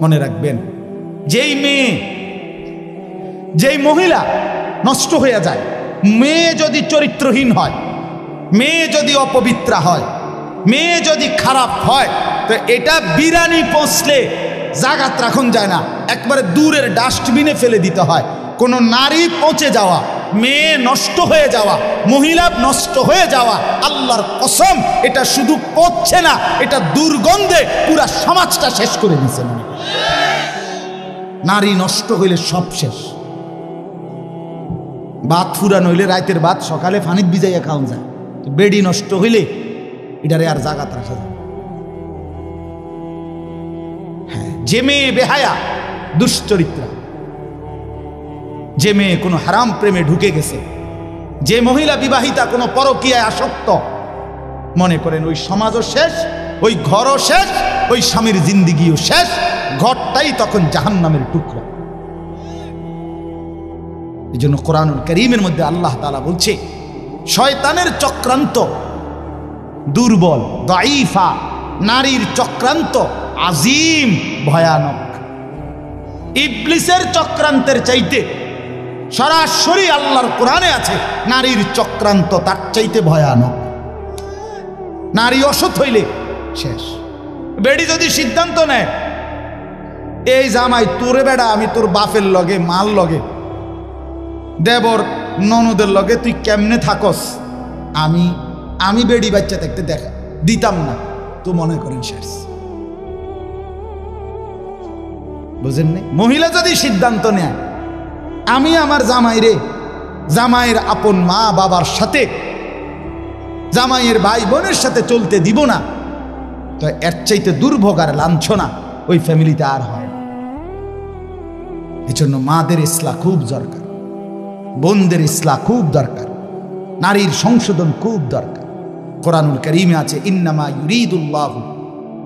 মনে রাখবেন, যেই মেয়ে, যেই মহিলা নষ্ট হয়ে যায়, মেয়ে যদি চরিত্রহীন হয়, মেয়ে যদি অপবিত্রা হয়, মেয়ে যদি খারাপ হয়, তো এটা বিরানি পৌঁছলে জাগাত রাখুন যায় না, একবারে দূরের ডাস্টবিনে ফেলে দিতে হয়। কোনো নারী পচে যাওয়া, মেয়ে নষ্ট হয়ে যাওয়া, মহিলা নষ্ট হয়ে যাওয়া, আল্লাহর কসম এটা শুধু পচছে না, এটা দুর্গন্ধে পুরা সমাজটা শেষ করে দিচ্ছে। নারী নষ্ট হইলে সব শেষ। ভাত ফুরানো হইলে রাতের ভাত সকালে পানিত ভিজাইয়া খাওয়া যায়, বেডি নষ্ট হইলে এটারে আর জাগাত রাখা যায়। হ্যাঁ, যে মেয়ে বেহায়া, দুশ্চরিত্রা, যে মেয়ে কোনো হারাম প্রেমে ঢুকে গেছে, যে মহিলা বিবাহিতা কোনো পরকীয়ায় আসক্ত, মনে করেন ওই সমাজও শেষ, ওই ঘরও শেষ, ওই স্বামীর জিন্দিগিও শেষ, ঘরটাই তখন জাহান্নামের টুকরা। এই জন্য কোরআনুল কারীমের মধ্যে আল্লাহ তাআলা বলছে, শয়তানের চক্রান্ত দুর্বল, দাঈফা, নারীর চক্রান্ত আজিম, ভয়ানক। ইবলিসের চক্রান্তের চাইতে সরাসরি আল্লাহর কোরআনে আছে, নারীর চক্রান্ত তার চাইতে ভয়ানক। নারী অসৎ হইলে শেষ। বেডি যদি সিদ্ধান্ত নেয়, এই জামাই তোরে বেড়া, আমি তোর বাপের লগে, মাল লগে, দেবর ননদের লগে তুই কেমনে থাকস, আমি বেডি বাচ্চা দেখতে দেখা দিতাম না, তো মনে করেন শেষ। বুঝেন নাই? মহিলা যদি সিদ্ধান্ত নেয়, আমি আমার জামাইরে, জামাইয়ের আপন মা বাবার সাথে, জামাইয়ের ভাই বোনের সাথে চলতে দিব না, তো এর চাইতে দুর্ভোগ আর লাঞ্ছনা ওই ফ্যামিলিতে আর হয়। এজন্য মাদের ইসলাহ খুব দরকার, বোনদের ইসলাহ খুব দরকার, নারীর সংশোধন খুব দরকার। কোরআনুল কারীমে আছে, ইন্নামা ইউরিদুল্লাহু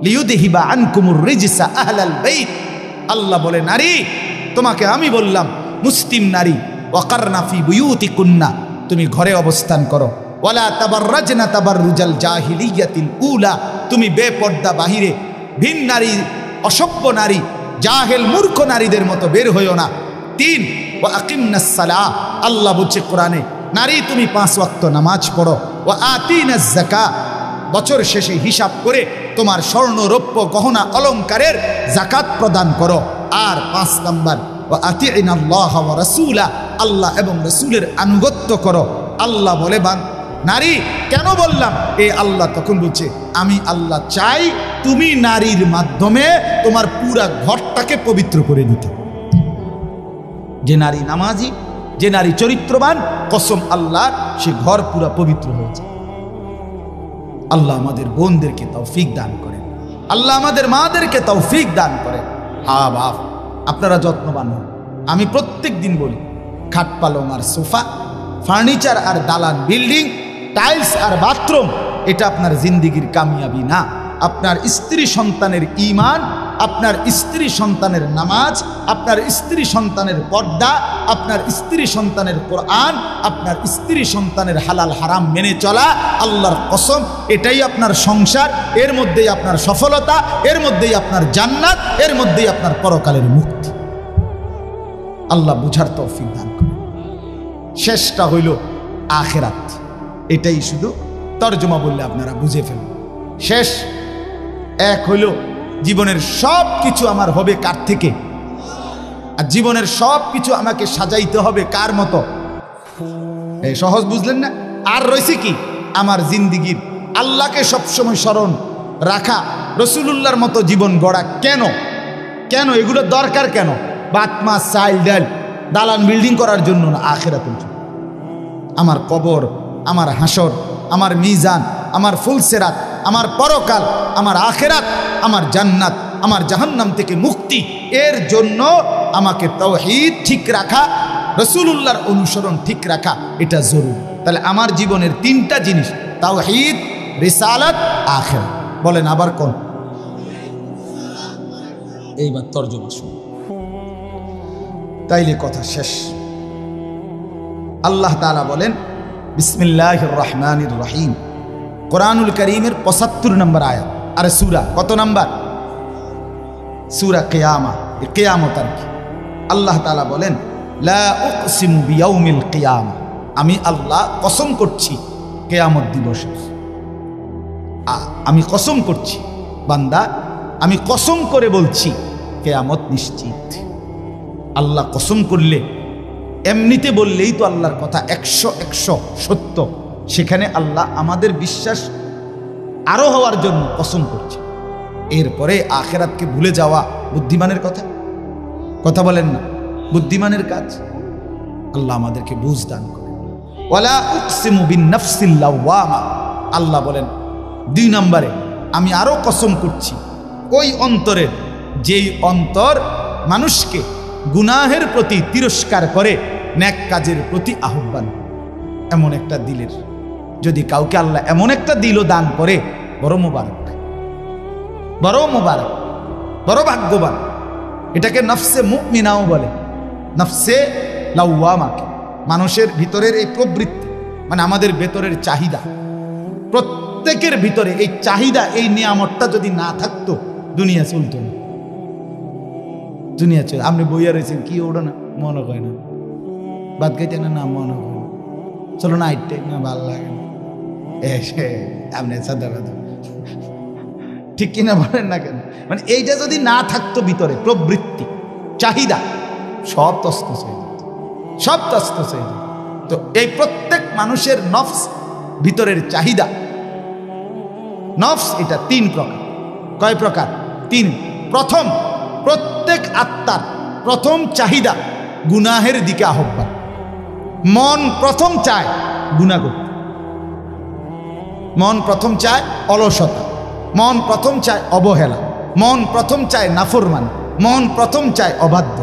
লিইউযহিবা আনকুমুর রিজসা আহলাল বাইত। আল্লাহ বলে, নারী তোমাকে আমি বললাম, মুসলিম নারী, ওয়াকারনা ফি বুয়ুতিকুন্না, তুমি ঘরে অবস্থান করো, ওয়ালা তাবাররাজনা তাবাররুজাল জাহিলিয়াতিল উলা, তুমি বেপর্দা বাহিরে ভিন নারী, অসভ্য নারী, জাহেল মূর্খ নারীদের মতো বের হইও না। 3, ওয়া আকিমনাস সালাহ, আল্লাহ বলছে কোরআনে, নারী তুমি 5 ওয়াক্ত নামাজ পড়ো, ওয়া আতিনাজ যাকাত, বছর শেষে হিসাব করে তোমার স্বর্ণ রৌপ্য গহনা অলংকারের যাকাত প্রদান করো। আর 5 নাম্বার, ওয়া আতিইনাল্লাহ ওয়া রাসূলা, আল্লাহ এবং রাসূলের আনুগত্য করো। আল্লাহ বলে, নারী কেন বললাম? এই আল্লাহ তখন বলছে, আমি আল্লাহ চাই তুমি নারীর মাধ্যমে তোমার পুরা ঘরটাকে পবিত্র করে দিতে। যে নারী নামাজি, যে নারী চরিত্রবান, কসম আল্লাহ, সে ঘর পুরা পবিত্র হয়েছে। আল্লাহ আমাদের বোনদেরকে তৌফিক দান করেন, আল্লাহ আমাদের মাদেরকে তৌফিক দান করেন। হা বাপ, আপনারা যত্নবান হন। আমি প্রত্যেক দিন বলি, খাট পালং আর সোফা, ফার্নিচার আর দালান বিল্ডিং, টাইলস আর বাথরুম, এটা আপনার জিন্দিগির কামিয়াবি না। আপনার স্ত্রী সন্তানের ঈমান, আপনার স্ত্রী সন্তানের নামাজ, আপনার স্ত্রী সন্তানের পর্দা, আপনার স্ত্রী সন্তানের কোরআন, আপনার স্ত্রী সন্তানের হালাল হারাম মেনে চলা, আল্লাহর কসম এটাই আপনার সংসার, এর মধ্যেই আপনার সফলতা, এর মধ্যেই আপনার জান্নাত, এর মধ্যেই আপনার পরকালের মুক্তি। আল্লাহ বুঝার তৌফিক দান করে। শেষটা হইল আখিরাত, এটাই শুধু তর্জমা বললে আপনারা বুঝে ফেলবেন। শেষ এক হইল, জীবনের সব কিছু আমার হবে কার থেকে? আর জীবনের সব কিছু আমাকে সাজাইতে হবে কার মতো? এই সহজ বুঝলেন না? আর রয়েছে কি? আমার জিন্দিগির আল্লাহকে সবসময় স্মরণ রাখা, রসুলুল্লাহর মতো জীবন গড়া। কেন কেন এগুলো দরকার? কেন? ভাত মাছ চাল ডাল দালান বিল্ডিং করার জন্য না, আখিরাতের জন্য। আমার কবর, আমার হাসর, আমার মিজান, আমার ফুলসেরাত, আমার পরকাল, আমার আখিরাত, আমার জান্নাত, আমার জাহান্নাম থেকে মুক্তি, এর জন্য আমাকে তাওহীদ ঠিক রাখা, রাসূলুল্লাহর অনুসরণ ঠিক রাখা, এটা জরুরি। তাহলে আমার জীবনের 3টা জিনিস, তাওহীদ, রিসালাত, আখিরাত। বলেন আবার কোন? এইবার তর্জমা শুনুন, তাইলে কথা শেষ। আল্লাহ তাআলা বলেন, বিসমিল্লাহির রহমানির রহিম, কোরআনুল কারীমের 75 নম্বর আয়াত। আরে সূরা কত নাম্বার? সূরা কিয়ামা, কিয়ামত আর কি। আল্লাহ তাআলা বলেন লা উকসিমু বিয়াউমিল কিয়ামা, আমি আল্লাহ কসম করছি কিয়ামত দিবসের। আমি কসম করছি বান্দা, আমি কসম করে বলছি কিয়ামত নিশ্চিত। আল্লাহ কসম করলে, এমনিতে বললেই তো আল্লাহর কথা 100 সত্য, সেখানে আল্লাহ আমাদের বিশ্বাস আরো হওয়ার জন্য কসম করছে। এরপরে আখিরাতকে ভুলে যাওয়া বুদ্ধিমানের কথা বলেন না, বুদ্ধিমানের কাজ। আল্লাহ আমাদেরকে বুঝ দান করেন। ওয়ালা উকসিমু বিন-নাফসিল লাওয়ামা, আল্লাহ বলেন 2 নম্বরে আমি আরো কসম করছি ওই অন্তরের, যেই অন্তর মানুষকে গুনাহের প্রতি তিরস্কার করে, নেক কাজের প্রতি আহ্বান। এমন একটা দিলের যদি কাউকে আল্লাহ এমন একটা দিলও দান করে, বড় মোবারক, বড় মোবারক, বড় ভাগ্যবান। এটাকে নফসে মুমিনাও বলে, নফসে লাওয়ামাকে। মানুষের ভিতরের এই প্রবৃত্তি, মানে আমাদের ভেতরের চাহিদা, প্রত্যেকের ভিতরে এই চাহিদা, এই নিয়ামতটা যদি না থাকতো দুনিয়া চলতো না। দুনিয়া চল, আপনি বইয়া রয়েছেন কি ওড়ো না, মনে হয় না, বাদ খাইতে না মনে হয় না, চলো না আইটে না, ভাল লাগে না, আপনি সাদা কথা ঠিক কিনা বলেন না কেন? মানে এইটা যদি না থাকতো ভিতরে প্রবৃত্তি, চাহিদা, সব তস্তস হয়ে যেত, সব তস্তস হয়ে যেত। তো এই প্রত্যেক মানুষের নফস, ভিতরের চাহিদা, নফস এটা 3 প্রকার। কয় প্রকার? 3। প্রথম, প্রত্যেক আত্মার প্রথম চাহিদা গুনাহের দিকে আহ্বান। মন প্রথম চায় গুনাহ করতে, মন প্রথম চায় অলসতা, মন প্রথম চায় অবহেলা, মন প্রথম চায় নাফরমানি, মন প্রথম চায় অবাধ্য।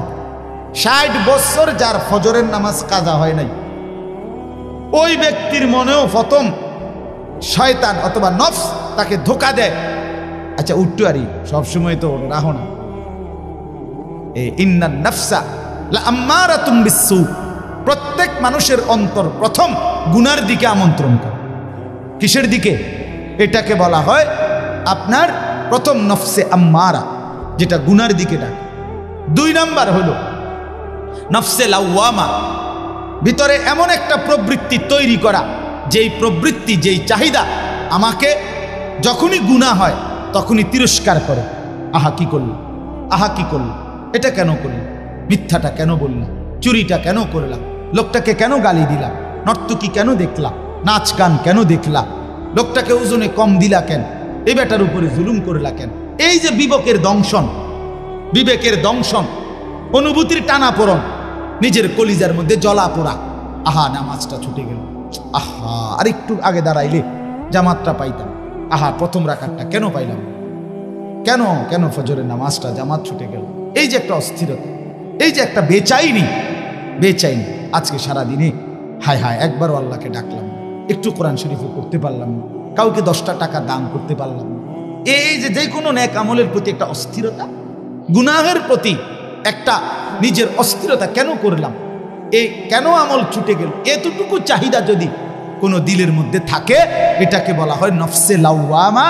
60 বছর যার ফজরের নামাজ কাজা হয় নাই, ওই ব্যক্তির মনেও প্রথম শয়তান অথবা নফস তাকে ধোকা দেয়। আচ্ছা উঠতে পারি, সবসময় তো রাহো না। ইন্নান নাফসা লাআম্মারাতুম বিসসু, প্রত্যেক মানুষের অন্তর প্রথম গুনার দিকে আমন্ত্রণ করে। কিসের দিকে? এটাকে বলা হয় আপনার প্রথম নফসে আম্মারা, যেটা গুনার দিকে ডাকে। 2 নাম্বার হলো নফসে লাওয়ামা, ভিতরে এমন একটা প্রবৃত্তি তৈরি করা, যেই প্রবৃত্তি, যেই চাহিদা আমাকে যখনই গুনাহ হয় তখনই তিরস্কার করে। আহা কি করল, আহা কি করল, এটা কেন করল, মিথ্যাটা কেন বললাম, চুরিটা কেন করলাম, লোকটাকে কেন গালি দিলাম, নর্তকী কেন দেখলাম, নাচ গান কেন দেখলাম, লোকটাকে ওজনে কম দিলা কেন, এই বেটার উপরে জুলুম করলা কেন। এই যে বিবেকের দংশন, বিবেকের দংশন, অনুভূতির টানাপোড়ন, নিজের কলিজার মধ্যে জ্বলা পোড়া। আহা নামাজটা ছুটে গেল, আহা আর একটু আগে দাঁড়াইলে জামাতটা পাইতাম, আহা প্রথম রাকাতটা কেন পাইলাম, কেন কেন ফজরের নামাজটা জামাত ছুটে গেল। এই যে একটা অস্থিরতা, এই যে একটা বেচাইনি, বেচাইনি। আজকে সারাদিনে হায় হায় একবারও আল্লাহকে ডাকলাম, একটু কোরআন শরীফও করতে পারলাম না, কাউকে 10টা টাকা দান করতে পারলাম না। এই যে কোনো নেক আমলের প্রতি একটা অস্থিরতা, গুনাহের প্রতি একটা নিজের অস্থিরতা, কেন করলাম, এই কেন আমল ছুটে গেল, এতটুকু চাহিদা যদি কোনো দিলের মধ্যে থাকে, এটাকে বলা হয় নফসে লাওয়ামা।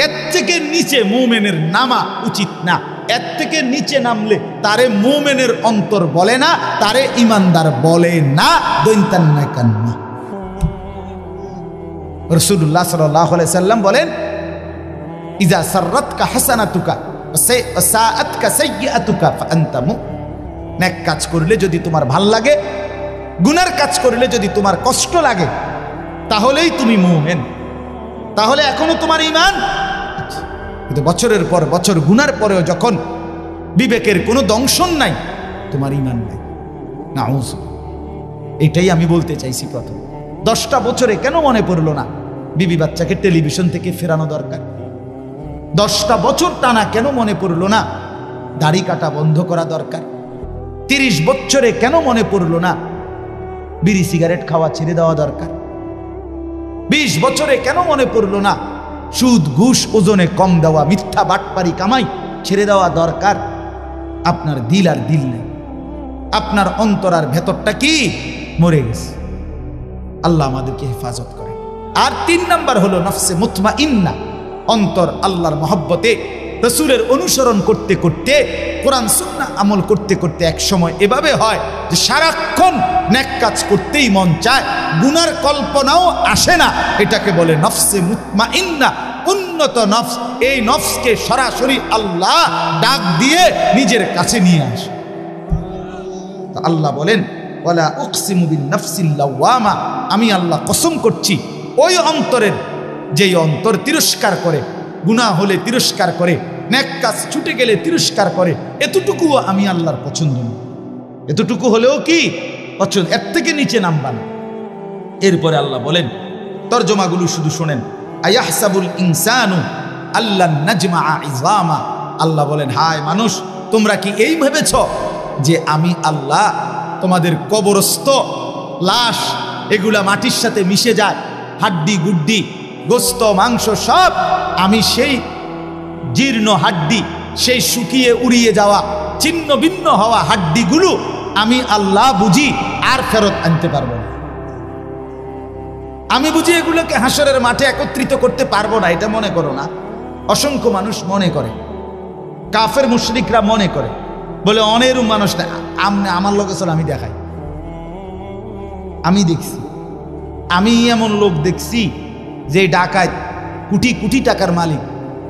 এর থেকে নিচে মুমিনের নামা উচিত না। এর থেকে নিচে নামলে তারে মুমিনের অন্তর বলে না, তারে ইমানদার বলে না। দৈন্তান্না কান্না রাসূলুল্লাহ সাল্লাল্লাহু আলাইহি সাল্লাম বলেন, ইজা সাররাতকা হাসানাতুকা ওয়া সাআতকা সাইয়্যাতুকা ফাআনতা মুমিন। নেক কাজ করলে যদি তোমার ভাল লাগে, গুনার কাজ করলে যদি তোমার কষ্ট লাগে, তাহলেই তুমি মুমিন, তাহলে এখনো তোমার ঈমান। কিন্তু বছরের পর বছর গুনার পরেও যখন বিবেকের কোনো দংশন নাই, তোমার ঈমান নাই। নাউযুবিল্লাহ। এটাই আমি বলতে চাইছি। প্রথম 10টা বছরে কেন মনে পড়লো না বিবি বাচ্চাকে টেলিভিশন থেকে ফেরানো দরকার? 10টা বছর টানা কেন মনে পড়লো না দাড়ি কাটা বন্ধ করা দরকার? 30 বছরে কেন মনে পড়লো না বিড়ি সিগারেট খাওয়া ছেড়ে দেওয়া দরকার? 20 বছরে কেন মনে পড়লো না সুদ ঘুষ ওজনে কম দেওয়া, মিথ্যা বাটপারি কামাই ছেড়ে দেওয়া দরকার? আপনার দিল আর দিল নেই, আপনার অন্তর আর ভেতরটা কি মরে গেছে। আল্লাহ আমাদেরকে হেফাজত করে। আর 3 নাম্বার হলো নফসে মুতমাইন্না, অন্তর আল্লাহর মহব্বতে রাসূলের অনুসরণ করতে করতে, কোরআন সুন্নাহ আমল করতে করতে এক সময় এভাবে হয় যে সারাক্ষণ নেক কাজ করতেই মন চায়, গুনার কল্পনাও আসে না। এটাকে বলে নফসে মুতমাইন্না, উন্নত নফস। এই নফসকে সরাসরি আল্লাহ ডাক দিয়ে নিজের কাছে নিয়ে আসে। তো আল্লাহ বলেন ওয়ালা উকসিমু বিন নাফসিল লাওয়ামা, আমি আল্লাহ কসম করছি ওই অন্তরের, যেই অন্তর তিরস্কার করে, গুনাহ হলে তিরস্কার করে, নেক কাজ ছুটে গেলে তিরস্কার করে। এতটুকুও আমি আল্লাহর পছন্দ না। এতটুকু হলেও কি পছন্দ, এর থেকে নিচে নামবা না। এরপরে আল্লাহ বলেন, তরজমাগুলো শুধু শোনেন, আয়াহসাবুল ইনসানু আল্লান নাজমাআ ইযামা। আল্লাহ বলেন, হায় মানুষ, তোমরা কি এই ভেবেছ যে আমি আল্লাহ তোমাদের কবরস্থ লাশ, এগুলা মাটির সাথে মিশে যায়, হাড্ডি গুড্ডি গোস্ত মাংস সব, আমি সেই জীর্ণ হাড্ডি, সেই শুকিয়ে উড়িয়ে যাওয়া ছিন্ন ভিন্ন হওয়া হাড্ডিগুলো আমি আল্লাহ বুঝি আর ফেরত আনতে পারবো না? আমি বুঝি এগুলোকে হাসরের মাঠে একত্রিত করতে পারবো না? এটা মনে করো না। অসংখ্য মানুষ মনে করে, কাফের মুশরিকরা মনে করে, বলে অনেরও মানুষ না, আমার লোকে চল আমি দেখাই। আমি দেখছি, আমি এমন লোক দেখছি যে ডাকাত, কোটি কোটি টাকার মালিক,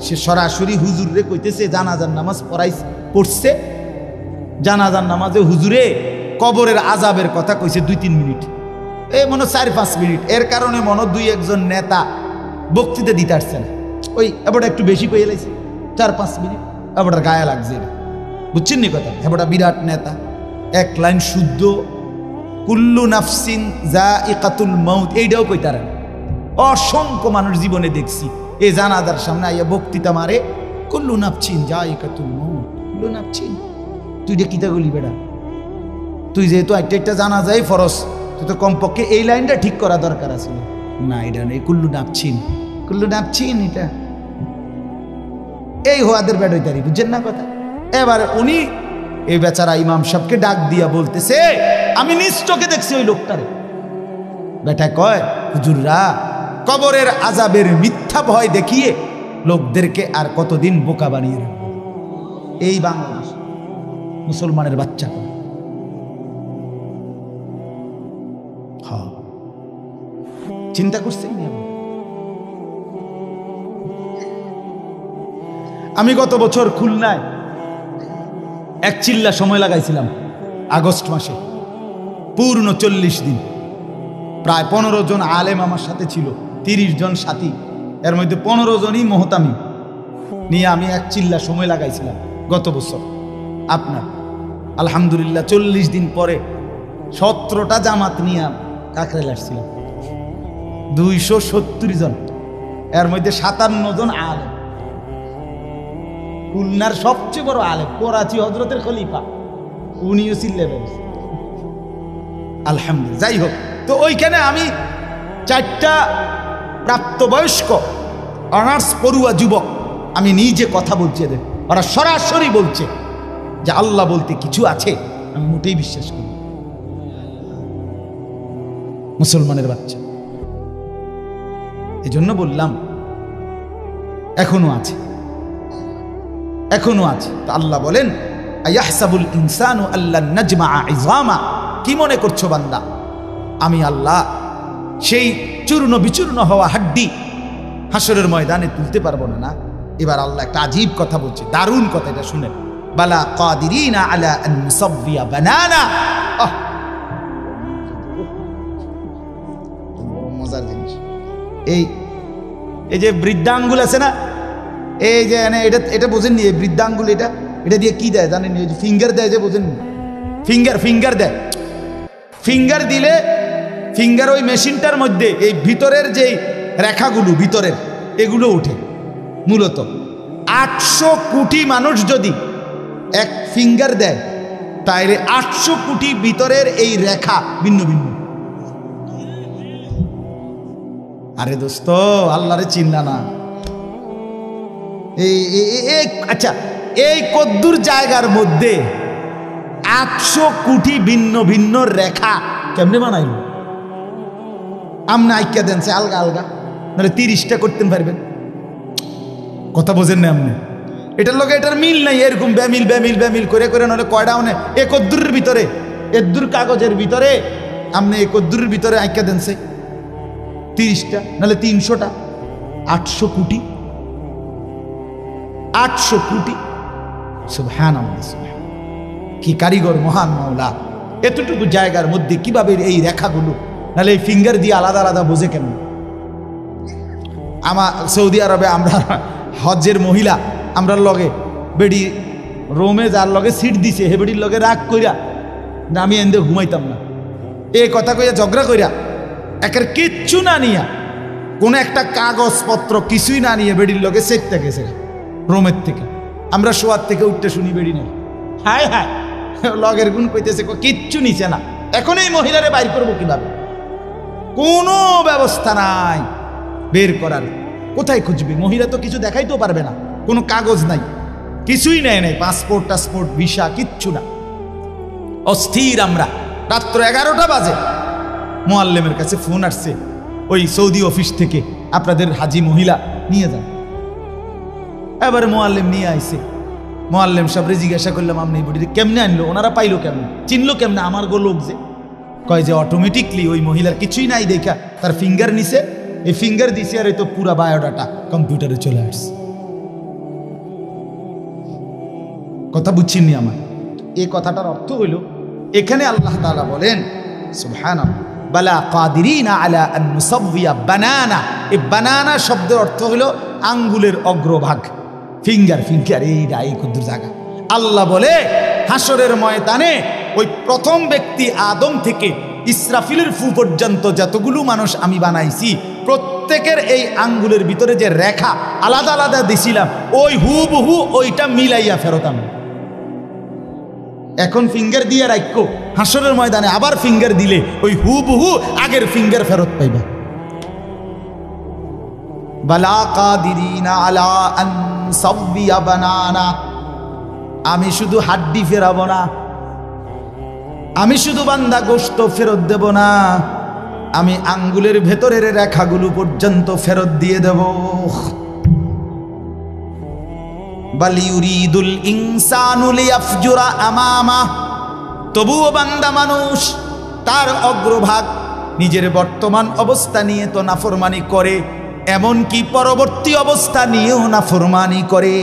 সে সরাসরি হুজুরে কইতেছে জানাজার নামাজ পড়ছে, জানাজার নামাজে হুজুরে কবরের আজাবের কথা কইছে 2-3 মিনিট, এই মনে 4-5 মিনিট। এর কারণে মনে 2-1 নেতা বক্তৃতা দিতে আসছে না, ওই এবার একটু বেশি কয়ে লাইছে 4-5 মিনিট, এবার গায়ে লাগছে না, বুঝছেন নি কথা? এবার বিরাট নেতা, এক লাইন শুদ্ধ কুল্লু নাফসিন যায়িকাতুল মাউত এইটাও কইতারে না। অসংখ্য মানুষ জীবনে দেখছি এই জানাজার সামনে আইয়া বক্তৃতা মারে, কুল্লু নাফসিন যায়িকাতুল মাউত, কুল্লু নাফসিন। তুই যে কিতা গলি বেড়া, তুই যেহেতু একটা জানাজাই ফরজ, তুই তো কমপক্ষে এই লাইনটা ঠিক করা দরকার আছে না? এটা নেই, কুল্লু নাফসিন, কুল্লু নাফসিন, এটা এই হোয়াদের বেড হইতারি, বুঝছেন না কথা? এবার উনি এই বেচারা ইমাম সাহেবকে ডাক দিয়া বলতেছে, আমি নিজ চোখে দেখছি ওই লোকটারে। বেটা কয়, হুজুররা কবরের আযাবের মিথ্যা ভয় দেখিয়ে লোকদেরকে আর কতদিন বোকা বানিয়ে রাখবে? এই বাংলাদেশ মুসলমানের বাচ্চা। হ্যাঁ, চিন্তা করছেন? আমি গত বছর খুলনায় এক চিল্লা সময় লাগাইছিলাম, আগস্ট মাসে, পূর্ণ 40 দিন। প্রায় 15 জন আলেম আমার সাথে ছিল, 30 জন সাথী, এর মধ্যে 15 জনই মোহতামিম নিয়ে আমি এক চিল্লা সময় লাগাইছিলাম গত বছর। আপনার আলহামদুলিল্লাহ 40 দিন পরে 17টা জামাত নিয়ে কাকরাইল আসছিলাম, 270 জন, এর মধ্যে 57 জন আলেম। খুলনার সবচেয়ে বড় আলেম, করাচি হজরতের খলিফা, উনিও চিল্লে বেড়েছে, আলহামদুলিল্লাহ। যাই হোক, তো ওইখানে আমি 4টা প্রাপ্তবয়স্ক অনার্স পড়ুয়া যুবক, আমি নিজে কথা বলছি এদের, ওরা সরাসরি বলছে যে আল্লাহ বলতে কিছু আছে। আমি মোটেই বিশ্বাস করি। মুসলমানের বাচ্চা, এই জন্য বললাম এখনো আছে, এখনো আছে। তো আল্লাহ বলেন, আয়াহসাবুল ইনসানু আল্লান নাজমাআ ইযামা, কি মনে করছো বান্দা আমি আল্লাহ সেই চূর্ণ বিচূর্ণ হওয়া হাড্ডি হাসরের ময়দানে তুলতে পারবো না? এবার আল্লাহ একটা আজীব কথা বলছে, দারুণ কথা, এটা শুনেন। বালা কাদিরিনা আলা আন নুসাব্বিয়া বানানা। মজার জিনিস, এই যে বৃদ্ধাঙ্গুল আছে না, এই যে এটা বোঝেননি? এই বৃদ্ধাঙ্গুল এটা দিয়ে কি দেয় জানেন? এই যে ফিঙ্গার দেয়, যে বোঝেননি? ফিঙ্গার দেয়। ফিঙ্গার দিলে ফিঙ্গার ওই মেশিনটার মধ্যে এই ভিতরের যে রেখাগুলো ভিতরের এগুলো ওঠে। মূলত 800 কোটি মানুষ যদি এক ফিঙ্গার দেয়, তাইলে 800 কোটি ভিতরের এই রেখা ভিন্ন ভিন্ন। আরে দোস্ত, আল্লাহরে চিন্তা না। আচ্ছা, এই কদ্দুর জায়গার মধ্যে 800 কোটি ভিন্ন ভিন্ন রেখা কেমনে বানাইল? আমনে আইকা দেন আলগা আলগা, নাহলে 30টা করতে পারবেন। কথা বোঝেন না আপনি? এটার লগে এটার মিল নাই, এরকম বেমিল বেমিল বেমিল করে করে নাহলে কয়টা মানে একদ্দুরের ভিতরে এদ্দুর কাগজের ভিতরে আপনি একদ্দুরের ভিতরে আঁকা দেন সে 30টা নাহলে 300টা 800 কোটি 800 কোটি সুবহানাল্লাহ। কি কারিগর মহান মাওলা, এতটুকু জায়গার মধ্যে কিভাবে এই রেখাগুলো, নাহলে এই ফিঙ্গার দিয়ে আলাদা আলাদা বোঝে কেমন? আমার সৌদি আরবে আমরা হজ্জের মহিলা আমরা লগে বেডি রোমে যার লগে সিট দিছে হে বেডির লগে রাগ কইরা না আমি এন্দে ঘুমাইতাম না, এই কথা কইয়া ঝগড়া কইরা একের কিচ্ছু না নিয়া কোনো একটা কাগজপত্র কিছুই না নিয়ে বেডির লগে সেটতে গেছে রোমের থেকে। আমরা শোয়ার থেকে উঠতে শুনি বেডি নেই, হায় হায় লগের গুণ কইতেছে কিচ্ছু নিছে না। এখন এই মহিলারে বাইর করবো কিভাবে? কোনো ব্যবস্থা নাই বের করার। কোথায় খুঁজবে? মহিলা তো কিছু দেখাইতেও পারবে না, কোনো কাগজ নাই, কিছুই নেয় নাই, পাসপোর্ট টাসপোর্ট ভিসা কিচ্ছু না। অস্থির আমরা। রাত্র 11টা বাজে মোয়াল্লেমের কাছে ফোন আসছে ওই সৌদি অফিস থেকে, আপনাদের হাজি মহিলা নিয়ে যান। এবারে মোয়াল্লেম নিয়ে আইছে। মোয়াল্লেম সাহেবরে জিজ্ঞাসা করলাম আপনি এই বডিতে কেমনে আনলো, ওনারা পাইলো কেমন, চিনলো কেমনে? আমার গো লোক যে কয় যে অটোমেটিকলি ওই মহিলার কিছুই নাই দেখা তার ফিঙ্গার নিছে, এই ফিঙ্গার দিছে আর এই তো পুরা বায়োডাটা কম্পিউটারে চলে আসছে। কথা বুঝছেননি আমার? এই কথাটার অর্থ হইল এখানে আল্লাহ তাআলা বলেন সুবহানাল্লাহ বালা কাদিরিনা আলা আন নুসাওয়িয়া বানানা। এই বানানা শব্দের অর্থ হলো আঙ্গুলের অগ্রভাগ, ফিঙ্গার ফিঙ্গার এইটা এই কুদ্দুর জায়গা। আল্লাহ বলে হাসরের ময়দানে ওই প্রথম ব্যক্তি আদম থেকে ইসরাফিলের ফু পর্যন্ত যতগুলো মানুষ আমি বানাইছি প্রত্যেকের এই আঙ্গুলের ভিতরে যে রেখা আলাদা আলাদা দিছিলাম ওই হুবহু ওইটা মিলাইয়া ফেরত আমি। এখন ফিঙ্গার দিয়ে রাখো, হাসরের ময়দানে আবার ফিঙ্গার দিলে ওই হুবহু আগের ফিঙ্গার ফেরত পাইবা। বালা কাদিরিনা আলা আন নুসাওয়িয়া বানানা। আমি শুধু হাড্ডি ফেরাবো না, আমি শুধু বান্দা গোশত ফেরত দেব না, আমি আঙ্গুলের ভেতরের রেখাগুলো পর্যন্ত ফেরত দিয়ে দেব। বাল ইউরিদুল ইনসানু লিয়াফজুরা আমামা। তবুও বান্দা মানুষ তার অগ্রভাগ নিজের বর্তমান অবস্থা নিয়ে তো নাফরমানি করে, এমনকি পরবর্তী অবস্থা নিয়েও নাফরমানি করে।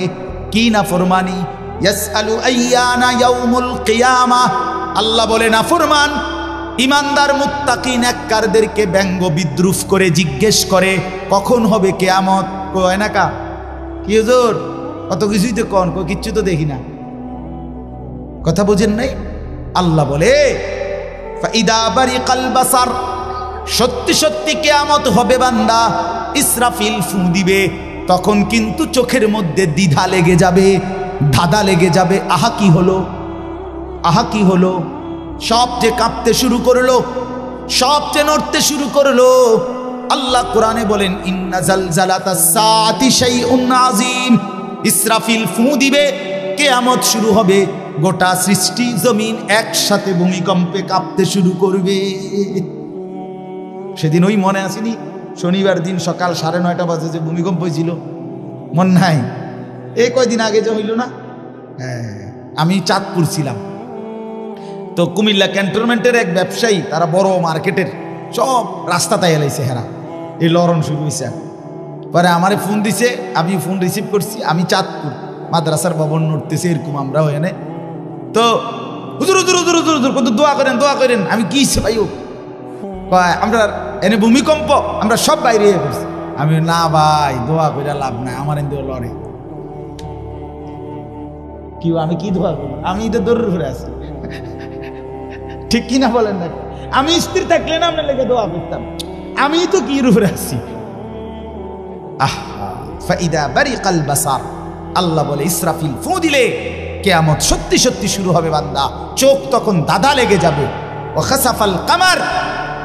কি নাফরমানি? ইয়াসআলু আইয়ানা ইয়াউমুল কিয়ামাহ। আল্লাহ বলে নাফরমান ইমানদার মুত্তাকি নেককারদেরকে ব্যঙ্গ বিদ্রুপ করে জিজ্ঞেস করে কখন হবে কিয়ামত। কয় না কা কি হুজুর কত কিছুই তো কোন কিচ্ছু তো দেখি না, কথা বুঝেন নাই? আল্লাহ বলে ফাইদা বারিকাল বাসার। সত্যি সত্যি কিয়ামত হবে বান্দা, ইসরাফিল ফু দিবে, তখন কিন্তু চোখের মধ্যে দ্বিধা লেগে যাবে, ধাঁধা লেগে যাবে। আহা কি হলো, আহা কি হলো, সব যে কাঁপতে শুরু করলো, সব যে নড়তে শুরু করলো। আল্লাহ কোরআনে বলেন ইন্না জালজালাতাস সাআতি শাইউন আযীম। ইসরাফিল ফু দিবে, কিয়ামত শুরু হবে, গোটা সৃষ্টি জমিন একসাথে ভূমিকম্পে কাঁপতে শুরু করবে। সেদিন ওই মনে আসেনি শনিবার দিন সকাল 9:30 বাজে যে ভূমিকম্প হয়েছিল, মন নাই? এই কয়দিন আগে যে হইল না, আমি চাঁদপুর ছিলাম, তো কুমিল্লা ক্যান্টনমেন্টের এক ব্যবসায়ী, তারা বড় মার্কেটের সব রাস্তা তাই এলাইছে হেরা, এই লরণ শুরু হয়েছে। পরে আমারে ফোন দিছে, আমি ফোন রিসিভ করছি, আমি চাঁদপুর মাদ্রাসার ভবন নড়তেছে এরকম আমরা এনে, তো হুজুর হুজুর হুজুর হুজুর হুজুর কত দোয়া করেন দোয়া করেন। আমি কি ভাই আমরা এনে ভূমিকম্প, আমরা সব বাইরে করছি। আমি না ভাই দোয়া করে লাভ নাই, আমার এনে লড়ে কি, আমি কি দোয়া করবো, আমি তো দৌড় ঘুরে আসি, ঠিক কিনা বলেন না? আমি স্ত্রী থাকলে না আপনার লেগে দোয়া করতাম, আমি তো কি রূপে আসছি। আহা ফাইদা বারিকাল বাসার। আল্লাহ বলে ইসরাফিল ফু দিলে কিয়ামত সত্যি সত্যি শুরু হবে বান্দা, চোখ তখন দাদা লেগে যাবে। ও খাসাফাল কামার,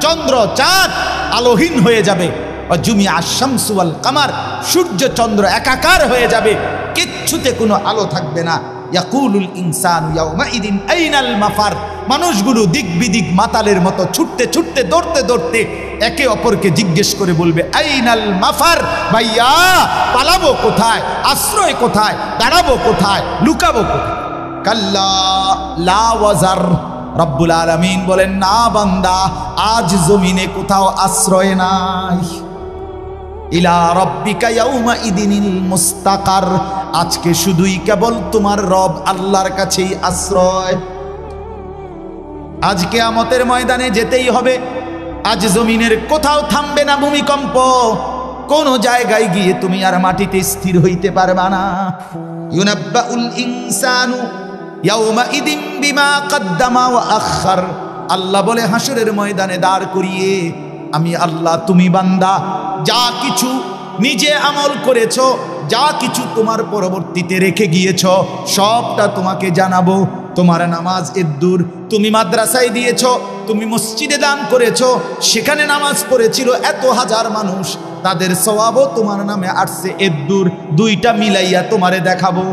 চন্দ্র চাঁদ আলোহীন হয়ে যাবে। ও জুমিআ শামসু ওয়াল কামার, সূর্য চন্দ্র একাকার হয়ে যাবে, কিচ্ছুতে কোনো আলো থাকবে না। ইয়াকুলুল ইনসানু ইয়াউমাইদিন আইনাল মাফার। মানুষগুলো দিক বিদিক মাতালের মতো ছুটতে ছুটতে দৌড়তে দৌড়তে একে অপরকে জিজ্ঞেস করে বলবে আইনাল মাফার, ভাইয়া পালাবো কোথায়, আশ্রয় কোথায়, দাঁড়াবো কোথায়, লুকাবো কোথায়? কাল্লা লা ওয়াজার, রব্বুল আলামিন বলেন না বান্দা, আজ জমিনে কোথাও আশ্রয় নাই। ইলা রব্বিকা ইয়াউমাইদিনিল মুস্তাকার, আজকে শুধুই কেবল তোমার রব আল্লাহর কাছেই আশ্রয়। আজ কিয়ামতের ময়দানে যেতেই হবে। আজ জমিনের কোথাও থামবে না ভূমিকম্প, কোন জায়গায় গিয়ে তুমি আর মাটিতে স্থির হইতে পারবা না। ইউনাব্বাউল ইনসানু ইয়াউমাইদিন বিমা কদ্দামা ওয়া আখার, আল্লাহ বলে হাসরের ময়দানে দাঁড় করিয়ে আমি আল্লাহ, তুমি বান্দা যা কিছু নিজে আমল করেছ, যা কিছু তোমার পরবর্তীতে রেখে গিয়েছ, সবটা তোমাকে জানাবো। তোমার নামাজ এদ্দুর, তুমি মাদ্রাসায় দিয়েছ, তুমি মসজিদে দান করেছ, সেখানে নামাজ পড়েছিল এত হাজার মানুষ, তাদের সওয়াবও তোমার নামে আসছে এদ্দুর, দুইটা মিলাইয়া তোমারে দেখাবো।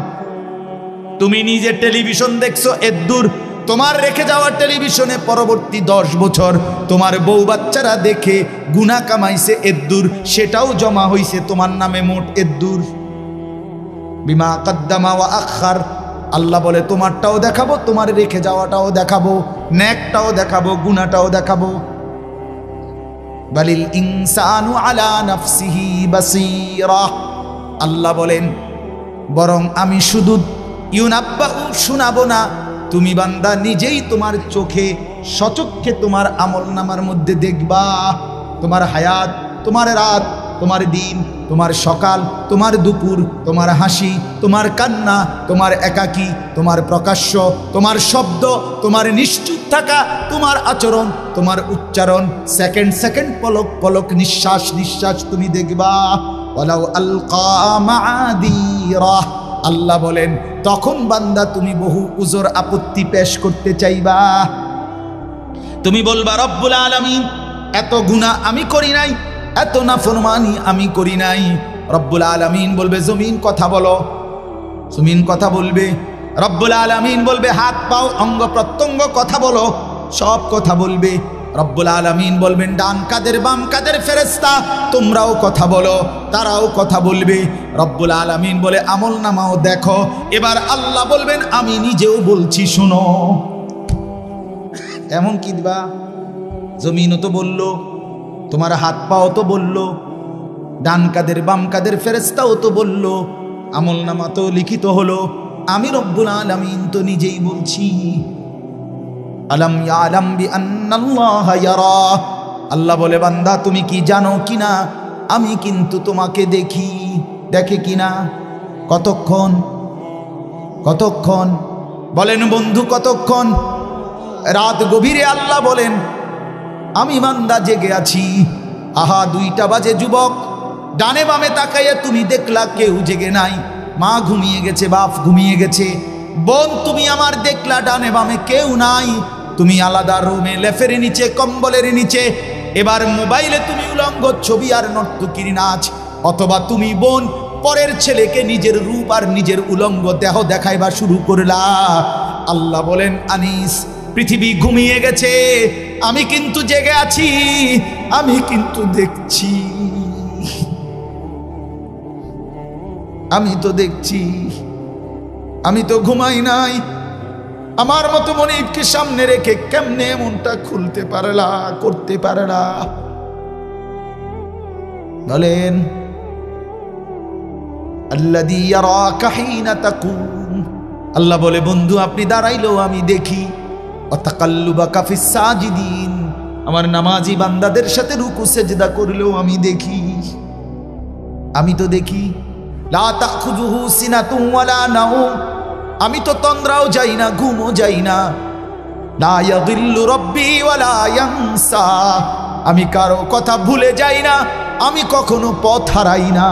তুমি নিজে টেলিভিশন দেখছো এদ্দুর, তোমার রেখে যাওয়া টেলিভিশনে পরবর্তী 10 বছর তোমার বউ বাচ্চারা দেখে গুনাহ কামাইছে এদ্দুর, সেটাও জমা হইছে তোমার নামে মোট এদ্দুর। বিমা কদ্দামা ওয়া আখার, আল্লাহ বলে তোমারটাও দেখাবো, তোমার রেখে যাওয়াটাও দেখাবো, নেকটাও দেখাবো, গুনাহটাও দেখাবো। বালিল ইনসানু আলা নাফসিহি বাসীরা, আল্লাহ বলেন বরং আমি শুধু ইউনাব্বাউ শোনাবো না, তুমি বান্দা নিজেই তোমার চোখে সচক্ষে তোমার আমলনামার মধ্যে দেখবা। তোমার হায়াত, তোমার রাত, তোমার দিন, তোমার সকাল, তোমার দুপুর, তোমার হাসি, তোমার কান্না, তোমার একাকী, তোমার প্রকাশ্য, তোমার শব্দ, তোমার নিশ্চুপ থাকা, তোমার আচরণ, তোমার উচ্চারণ, সেকেন্ড সেকেন্ড পলক পলক, নিঃশ্বাস নিঃশ্বাস তুমি দেখবা। ওয়ালাউ আলকা মাআদিরা, আল্লাহ বলেন তখন বান্দা তুমি বহু উজর আপত্তি পেশ করতে চাইবা। তুমি বলবা রব্বুল আলামিন এত গুনাহ আমি করি নাই, এত নাফরমানি আমি করি নাই। রব্বুল আলামিন বলবে জমিন কথা বলো, জমিন কথা বলবে। রব্বুল আলামিন বলবে হাত পাও অঙ্গ প্রত্যঙ্গ কথা বলো, সব কথা বলবে। রব্বুল আলামিন বলবেন ডান কাদের বাম কাদের ফেরেশতা তোমরাও কথা বলো, তারাও কথা বলবে। রব্বুল আলামিন বলে আমল নামাও দেখো। এবার আল্লাহ বলবেন আমি নিজেও বলছি শোনো। এমন কি দিবা, জমিনও তো বলল, তোমার হাত পাও তো বলল, ডান কাদের বাম কাদের ফেরেশতাও তো বলল, আমল নামা তো লিখিত হলো, আমি রব্বুল আলামিন তো নিজেই বলছি। আলাম ইয়ালাম বিআন্নাল্লাহা ইয়ারা, আল্লাহ বলে বান্দা তুমি কি জানো কিনা আমি কিন্তু তোমাকে দেখি। দেখে কিনা? কতক্ষণ? কতক্ষণ বলেন বন্ধু, কতক্ষণ? রাত গভীরে আল্লাহ বলেন আমি বান্দা জেগে আছি। আহা 2টা বাজে যুবক, ডানে বামে তাকাইয়া তুমি দেখলা কেউ জেগে নাই। মা ঘুমিয়ে গেছে, বাপ ঘুমিয়ে গেছে, বোন তুমি আমার দেখলা ডানে বামে কেউ নাই। তুমি আলাদা রুমে লেফের নিচে কম্বলের নিচে, এবার মোবাইলে তুমি উলঙ্গ ছবি আর নর্তকীর নাচ, অথবা তুমি বোন পরের ছেলেকে নিজের রূপ আর নিজের উলঙ্গ দেহ দেখাইবা শুরু করলা। আল্লাহ বলেন আনিস পৃথিবী ঘুমিয়ে গেছে, আমি কিন্তু জেগে আছি, আমি কিন্তু দেখছি, আমি তো দেখছি, আমি তো ঘুমাই নাই। আমার মতো মনিবকে সামনে রেখে কেমনে মনটা খুলতে পারলা, করতে পারলা বলেন? আল্লাযী ইয়ারাকা হিনা তাকুম, আল্লাহ বলে বন্ধু আপনি দাঁড়াইলেও আমি দেখি। ওয়া তাকাল্লুবাকা ফিস সাজিদিন, আমার নামাজি বান্দাদের সাথে রুকু সেজদা করলেও আমি দেখি, আমি তো দেখি। লা তাখুযুহু সিনাতুন ওয়ালা নাওম, আমি তো তন্দ্রাও যাই না, ঘুমও যাই না। লা ইয়াযিল্লু রাব্বি ওয়ালা ইয়ানসা, আমি কারো কথা ভুলে যাই না, আমি কখনো পথ হারাই না।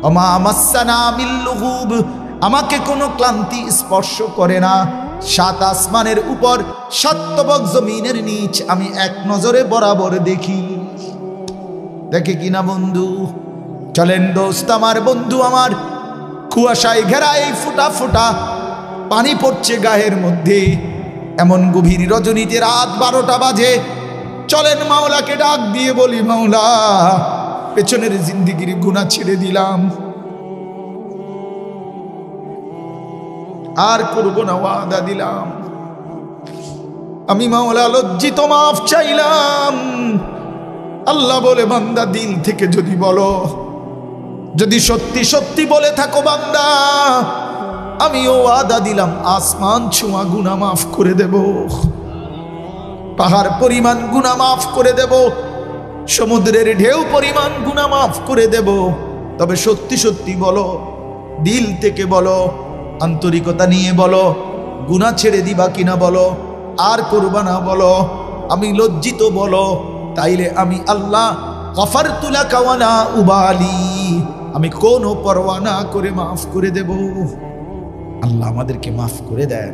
ওমা মাসসানা মিন লুগুব, আমাকে কোনো ক্লান্তি স্পর্শ করে না। 7 আসমানের উপর 7 তবক জমিনের নিচ আমি এক নজরে বরাবর দেখি। দেখে কিনা বন্ধু? চলেন দোস্ত আমার, বন্ধু আমার, কুয়াশায় ঘেরা এই ফুটা ফুটা পানি পড়ছে গায়ের মধ্যে। এমন গভীর রজনীতে রাত 12টা বাজে। চলেন মাওলাকে ডাক দিয়ে বলি, মাওলা পেছনের জিন্দিগির গুনাহ ছেড়ে দিলাম, আর করব না, ওয়াদা দিলাম। আমি মাওলা লজ্জিত, মাফ চাইলাম। আল্লাহ বলে, বান্দা দিল থেকে যদি বলো, যদি সত্যি সত্যি বলে থাকো বান্দা, আমিও ওয়াদা দিলাম আসমান ছোঁয়া গুনাহ মাফ করে দেব, পাহাড় পরিমাণ গুনাহ মাফ করে দেব, সমুদ্রের ঢেউ পরিমাণ গুনাহ মাফ করে দেব। তবে সত্যি সত্যি বলো, দিল থেকে বলো, আন্তরিকতা নিয়ে বলো, গুনাহ ছেড়ে দিবা কিনা বলো, আর করবা না বলো, আমি লজ্জিত বলো, তাইলে আমি আল্লাহ গফারতু লাকা ওয়ালা উবালি, আমি কোনো পরোয়া না করে মাফ করে দেব। আল্লাহ আমাদেরকে মাফ করে দেন।